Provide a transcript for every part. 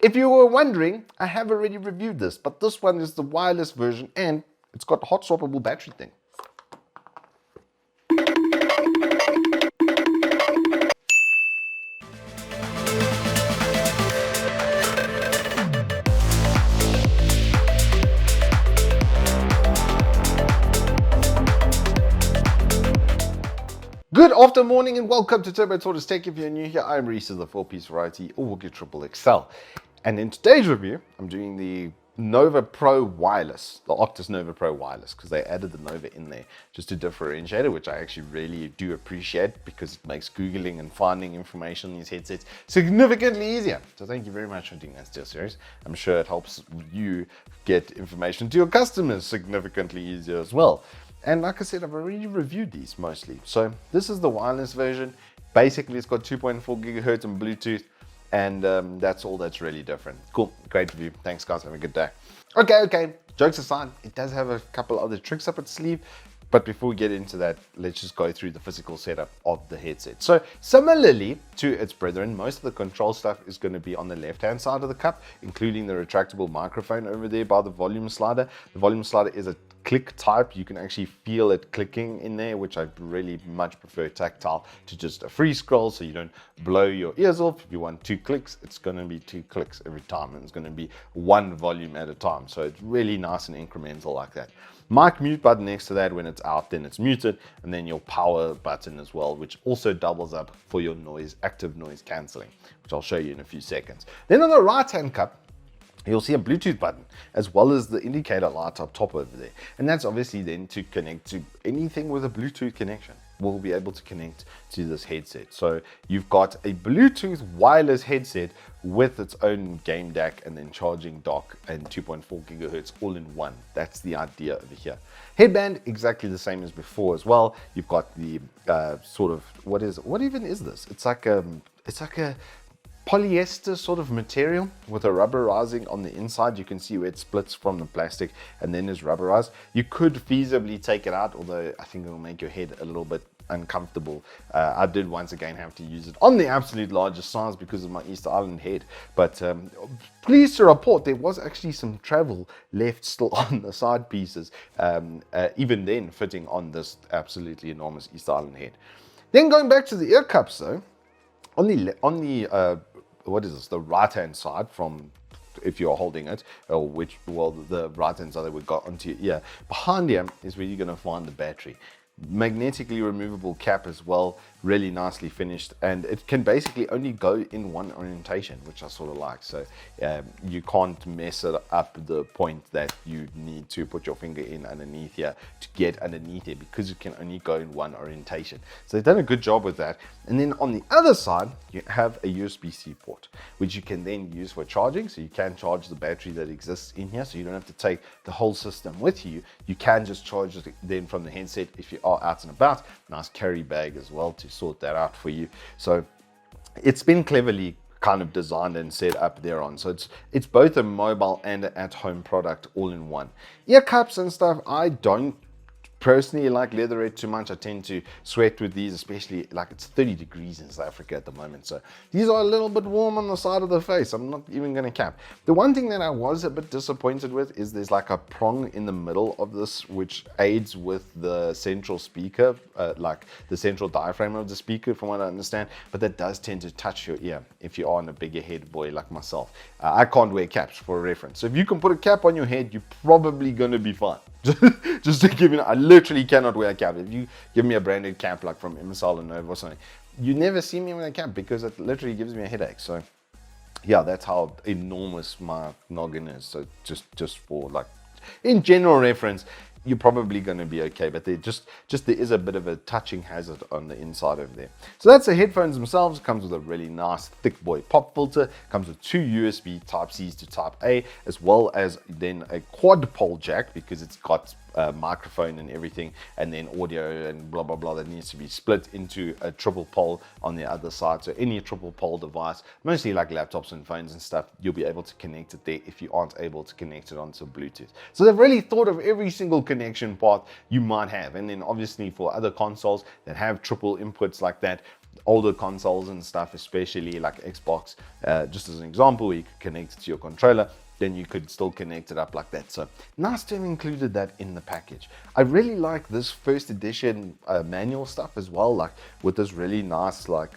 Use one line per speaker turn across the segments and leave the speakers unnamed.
If you were wondering, I have already reviewed this, but this one is the wireless version and it's got a hot swappable battery thing. Good afternoon, morning, and welcome to Turbo Tortoise Tech. If you're new here, I'm Reese, the 4-piece variety, or WookiE XXXL. And in today's review, I'm doing the Nova Pro Wireless, the Arctis Nova Pro Wireless, because they added the Nova in there just to differentiate it, which I actually really do appreciate because it makes Googling and finding information on these headsets significantly easier. So thank you very much for doing that, Steelseries. I'm sure it helps you get information to your customers significantly easier as well. And like I said, I've already reviewed these mostly. So this is the wireless version. Basically, it's got 2.4 gigahertz and Bluetooth, and that's all that's really different. Cool, great review. Thanks, guys. Have a good day. Okay. Jokes aside, it does have a couple other tricks up its sleeve. But before we get into that, let's just go through the physical setup of the headset. So similarly to its brethren, most of the control stuff is going to be on the left-hand side of the cup, including the retractable microphone over there by the volume slider. The volume slider is a click type. You can actually feel it clicking in there, which I really much prefer tactile to just a free scroll, so you don't blow your ears off. If you want 2 clicks, it's going to be 2 clicks every time, and it's going to be one volume at a time. So it's really nice and incremental like that. Mic mute button next to that. When it's out, then it's muted, and then your power button as well, which also doubles up for your active noise cancelling, which I'll show you in a few seconds. Then on the right hand cup, you'll see a Bluetooth button as well as the indicator light up top over there, and that's obviously then to connect to anything with a Bluetooth connection. We'll be able to connect to this headset. So you've got a Bluetooth wireless headset with its own game DAC and then charging dock and 2.4 gigahertz all in one. That's the idea over here. Headband, exactly the same as before as well. You've got the sort of, what even is this? It's like a polyester sort of material with a rubberizing on the inside. You can see where it splits from the plastic and then is rubberized. You could feasibly take it out, although I think it'll make your head a little bit uncomfortable. I did once again have to use it on the absolute largest size because of my Easter Island head, but pleased to report there was actually some travel left still on the side pieces, even then fitting on this absolutely enormous Easter Island head. Then going back to the ear cups though, on the what is this, the right hand side, from if you're holding it, or the right hand side that we got onto your ear, behind here is where you're going to find the battery. Magnetically removable cap as well, really nicely finished, and it can basically only go in one orientation, which I sort of like. So you can't mess it up the point that you need to put your finger in underneath here to get underneath it, because it can only go in one orientation. So they've done a good job with that. And then on the other side, you have a USB-C port, which you can then use for charging. So you can charge the battery that exists in here, so you don't have to take the whole system with you. You can just charge it then from the headset if you are out and about. Nice carry bag as well to sort that out for you. So it's been cleverly kind of designed and set up there on. So it's both a mobile and an at-home product all in one. Ear cups and stuff, I don't personally like leatherette too much. I tend to sweat with these, especially like it's 30 degrees in South Africa at the moment. So these are a little bit warm on the side of the face. I'm not even going to cap. The one thing that I was a bit disappointed with is there's like a prong in the middle of this, which aids with the central speaker, like the central diaphragm of the speaker from what I understand, but that does tend to touch your ear if you are on a bigger head boy like myself. I can't wear caps for reference. So if you can put a cap on your head, you're probably going to be fine. Just to give you, I literally cannot wear a cap. If you give me a branded cap like from MSL or Nova or something, you never see me with a cap because it literally gives me a headache. So yeah, that's how enormous my noggin is. So just for like in general reference, you're probably going to be okay, but there is a bit of a touching hazard on the inside over there. So that's the headphones themselves. It comes with a really nice thick boy pop filter. Comes with 2 USB type C's to type A, as well as then a quad pole jack, because it's got microphone and everything, and then audio and blah blah blah that needs to be split into a triple pole on the other side. So any triple pole device, mostly like laptops and phones and stuff, you'll be able to connect it there if you aren't able to connect it onto Bluetooth. So they've really thought of every single connection path you might have. And then obviously for other consoles that have triple inputs like that, older consoles and stuff, especially like Xbox, just as an example, where you could connect it to your controller, then you could still connect it up like that. So nice to have included that in the package. I really like this first edition manual stuff as well, like with this really nice like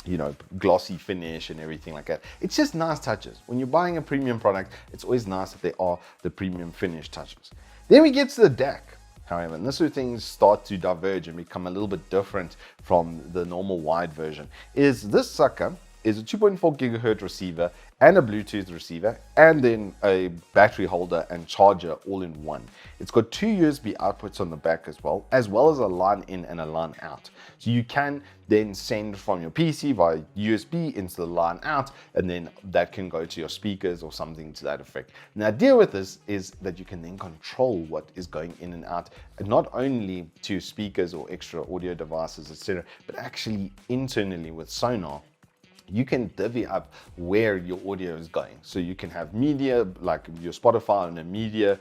you know, glossy finish and everything like that. It's just nice touches. When you're buying a premium product, it's always nice that there are the premium finish touches. Then we get to the DAC. However, and this is where things start to diverge and become a little bit different from the normal wide version. Is this sucker is a 2.4 gigahertz receiver and a Bluetooth receiver, and then a battery holder and charger all in one. It's got two USB outputs on the back as well as a line in and a line out. So you can then send from your PC via USB into the line out, and then that can go to your speakers or something to that effect. And the idea with this is that you can then control what is going in and out, and not only to speakers or extra audio devices, etc., but actually internally with Sonar. You can divvy up where your audio is going. So you can have media, like your Spotify and a media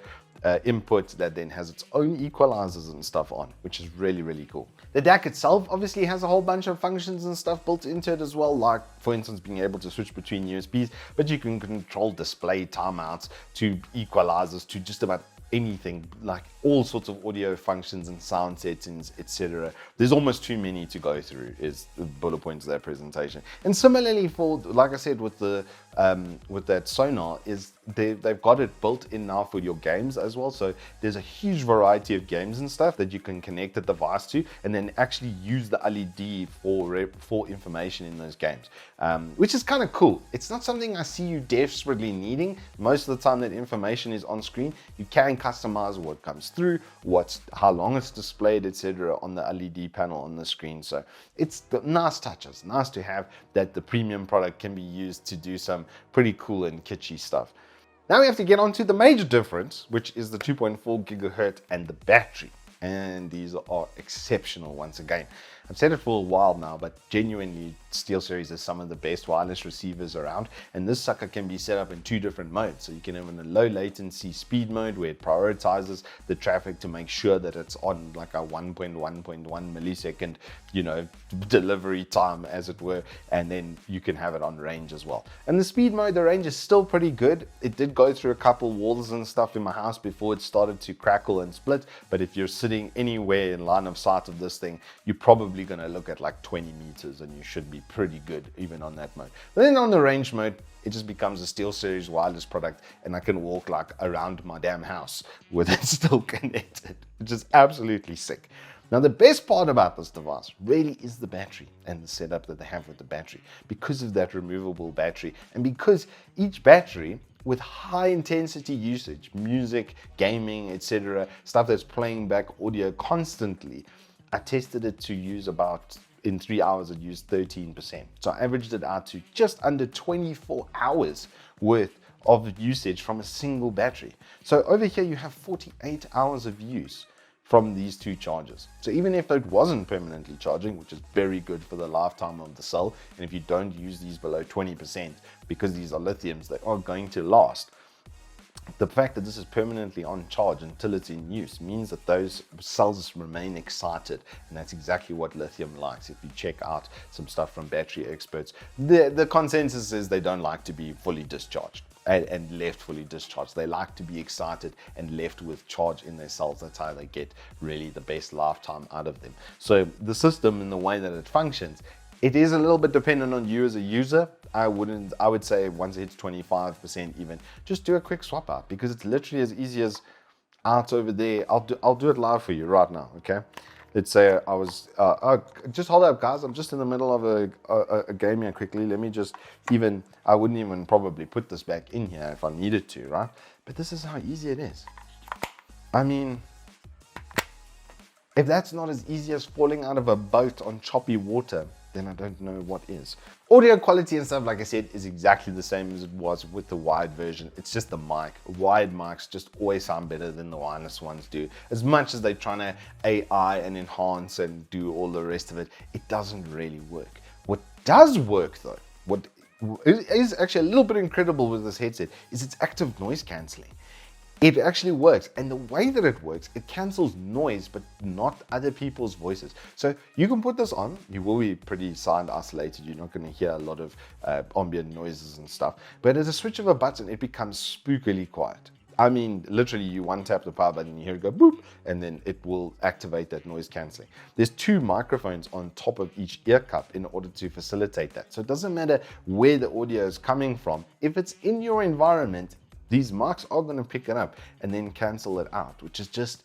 input that then has its own equalizers and stuff on, which is really, really cool. The DAC itself obviously has a whole bunch of functions and stuff built into it as well, like for instance being able to switch between USBs, but you can control display timeouts to equalizers to just about anything, like all sorts of audio functions and sound settings, etc. There's almost too many to go through is the bullet points of that presentation. And similarly for, like I said, with the with that Sonar, is they've got it built in now for your games as well. So there's a huge variety of games and stuff that you can connect the device to, and then actually use the LED for information in those games, which is kind of cool. It's not something I see you desperately needing. Most of the time that information is on screen. You can customize what comes through, how long it's displayed, etc. on the LED panel on the screen. So it's nice touches, nice to have that the premium product can be used to do some pretty cool and kitschy stuff. Now we have to get on to the major difference, which is the 2.4 gigahertz and the battery. And these are exceptional once again. I've said it for a while now, but genuinely Steelseries is some of the best wireless receivers around, and this sucker can be set up in two different modes. So you can have in a low latency speed mode where it prioritizes the traffic to make sure that it's on like a 1.1.1 millisecond, you know, delivery time as it were, and then you can have it on range as well. And the speed mode, the range is still pretty good. It did go through a couple walls and stuff in my house before it started to crackle and split, but if you're sitting anywhere in line of sight of this thing, you're probably going to look at like 20 meters and you should be pretty good even on that mode. But then on the range mode, it just becomes a Steelseries wireless product, and I can walk like around my damn house with it still connected, which is absolutely sick. Now the best part about this device really is the battery and the setup that they have with the battery, because of that removable battery, and because each battery with high intensity usage, music, gaming, etc., stuff that's playing back audio constantly, I tested it to use about, in 3 hours, it used 13%. So I averaged it out to just under 24 hours worth of usage from a single battery. So over here you have 48 hours of use from these two chargers. So even if it wasn't permanently charging, which is very good for the lifetime of the cell, and if you don't use these below 20%, because these are lithiums, they are going to last. The fact that this is permanently on charge until it's in use means that those cells remain excited, and that's exactly what lithium likes. If you check out some stuff from battery experts, the consensus is they don't like to be fully discharged and left fully discharged. They like to be excited and left with charge in their cells. That's how they get really the best lifetime out of them. So the system and the way that it functions, it is a little bit dependent on you as a user. I would say once it hits 25% even, just do a quick swap out, because it's literally as easy as out over there. I'll do it live for you right now, okay? Let's say I was, just hold up guys, I'm just in the middle of a game here quickly. Let me just I wouldn't even probably put this back in here if I needed to, right? But this is how easy it is. I mean, if that's not as easy as falling out of a boat on choppy water, then I don't know what is. Audio quality and stuff, like I said, is exactly the same as it was with the wired version. It's just the mic. Wired mics just always sound better than the wireless ones do. As much as they're trying to AI and enhance and do all the rest of it, it doesn't really work. What does work though, what is actually a little bit incredible with this headset, is its active noise cancelling. It actually works, and the way that it works, it cancels noise, but not other people's voices. So you can put this on, you will be pretty sound isolated, you're not going to hear a lot of ambient noises and stuff, but at a switch of a button, it becomes spookily quiet. I mean, literally you one tap the power button, you hear it go boop, and then it will activate that noise cancelling. There's 2 microphones on top of each ear cup in order to facilitate that. So it doesn't matter where the audio is coming from, if it's in your environment, these mics are going to pick it up and then cancel it out, which is just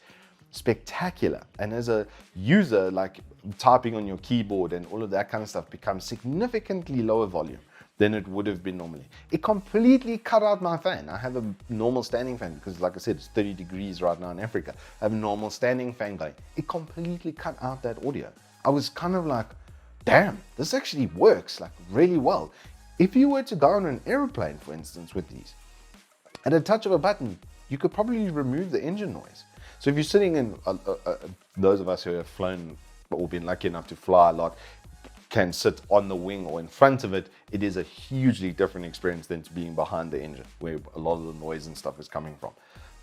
spectacular. And as a user, like typing on your keyboard and all of that kind of stuff becomes significantly lower volume than it would have been normally. It completely cut out my fan. I have a normal standing fan because, like I said, it's 30 degrees right now in Africa. I have a normal standing fan going. It completely cut out that audio. I was kind of like, damn, this actually works like really well. If you were to go on an airplane, for instance, with these, at a touch of a button, you could probably remove the engine noise. So if you're sitting in, those of us who have flown or been lucky enough to fly a lot, can sit on the wing or in front of it, it is a hugely different experience than to being behind the engine, where a lot of the noise and stuff is coming from.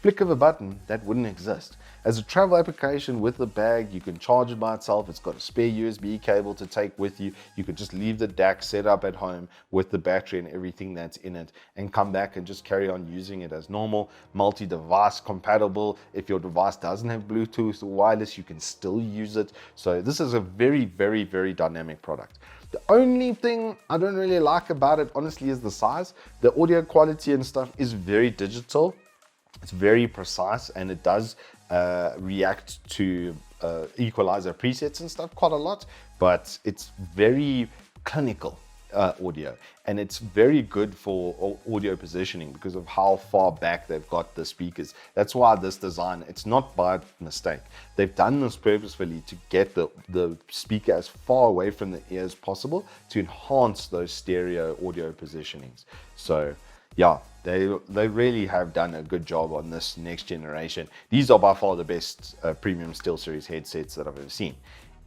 Flick of a button, that wouldn't exist. As a travel application with the bag, you can charge it by itself. It's got a spare USB cable to take with you. You could just leave the DAC set up at home with the battery and everything that's in it and come back and just carry on using it as normal. Multi-device compatible. If your device doesn't have Bluetooth or wireless, you can still use it. So this is a very, very, very dynamic product. The only thing I don't really like about it, honestly, is the size. The audio quality and stuff is very digital. It's very precise, and it does react to equalizer presets and stuff quite a lot, but it's very clinical audio, and it's very good for audio positioning because of how far back they've got the speakers. That's why this design, it's not by mistake. They've done this purposefully to get the speaker as far away from the ear as possible to enhance those stereo audio positionings. So yeah, they really have done a good job on this next generation. These are by far the best premium Steelseries headsets that I've ever seen.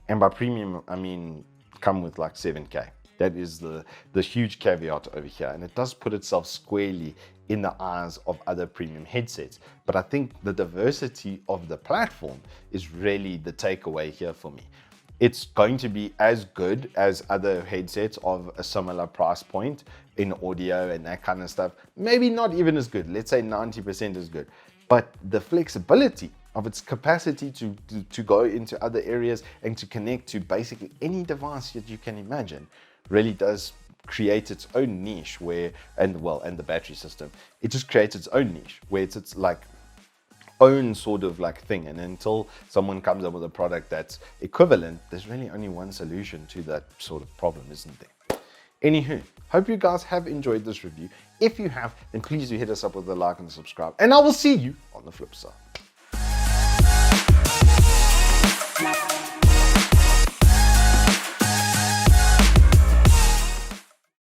And by premium, I mean come with like 7K. That is the huge caveat over here. And it does put itself squarely in the eyes of other premium headsets. But I think the diversity of the platform is really the takeaway here for me. It's going to be as good as other headsets of a similar price point in audio and that kind of stuff. Maybe not even as good, let's say 90% as good. But the flexibility of its capacity to go into other areas and to connect to basically any device that you can imagine really does create its own niche where, and the battery system, it just creates its own niche where it's like own sort of like thing. And until someone comes up with a product that's equivalent, there's really only one solution to that sort of problem, isn't there? Anywho, hope you guys have enjoyed this review. If you have, then please do hit us up with a like and subscribe, and I will see you on the flip side.